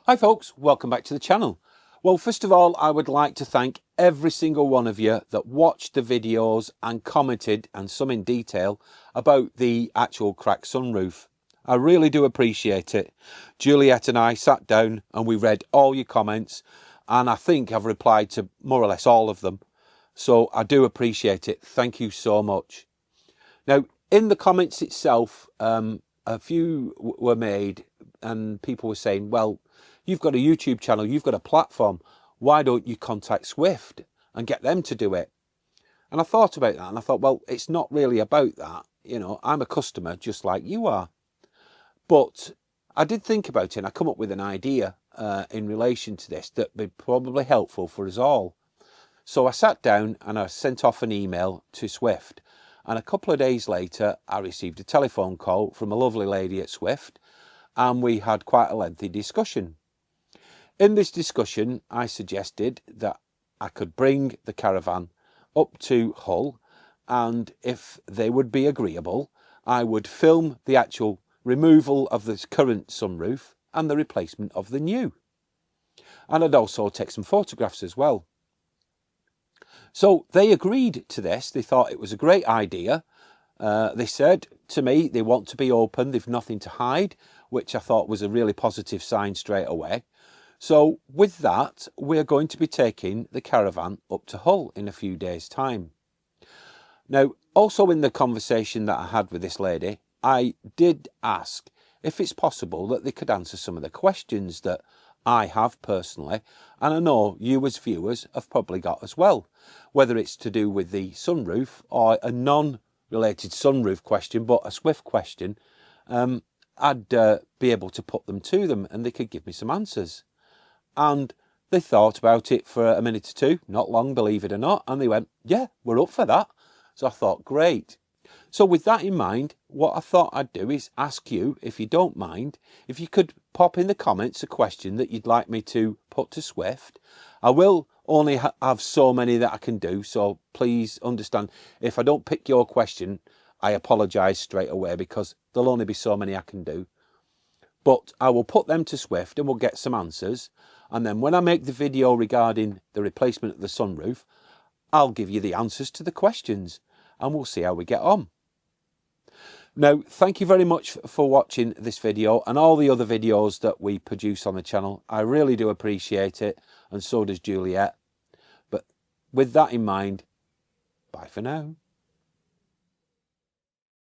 Hi folks, welcome back to the channel. Well, first of all, I would like to thank every single one of you that watched the videos and commented, and some in detail, about the actual cracked sunroof. I really do appreciate it. Juliet and I sat down and we read all your comments, and I think I've replied to more or less all of them. So I do appreciate it. Thank you so much. Now, in the comments itself, a few were made and people were saying, well, you've got a YouTube channel, you've got a platform, why don't you contact Swift and get them to do it? And I thought about that and I thought, well, it's not really about that. You know, I'm a customer just like you are. But I did think about it and I come up with an idea in relation to this that would be probably helpful for us all. So I sat down and I sent off an email to Swift. And a couple of days later, I received a telephone call from a lovely lady at Swift, and we had quite a lengthy discussion. In this discussion, I suggested that I could bring the Caravan up to Hull, and if they would be agreeable, I would film the actual removal of the current sunroof and the replacement of the new. And I'd also take some photographs as well. So they agreed to this. They thought it was a great idea. They said to me they want to be open, they've nothing to hide, which I thought was a really positive sign straight away. So with that, we're going to be taking the Caravan up to Hull in a few days' time. Now, also in the conversation that I had with this lady, I did ask if it's possible that they could answer some of the questions that I have personally, and I know you as viewers have probably got as well, whether it's to do with the sunroof or a non-related sunroof question but a Swift question. I'd be able to put them to them and they could give me some answers. And they thought about it for a minute or two, not long, believe it or not, and they went, yeah, we're up for that. So I thought, great. So with that in mind, what I thought I'd do is ask you, if you don't mind, if you could pop in the comments a question that you'd like me to put to Swift. I will only have so many that I can do, so please understand. If I don't pick your question, I apologise straight away because there'll only be so many I can do. But I will put them to Swift and we'll get some answers. And then when I make the video regarding the replacement of the sunroof, I'll give you the answers to the questions and we'll see how we get on. Now, thank you very much for watching this video and all the other videos that we produce on the channel. I really do appreciate it, and so does Juliet. But with that in mind, bye for now.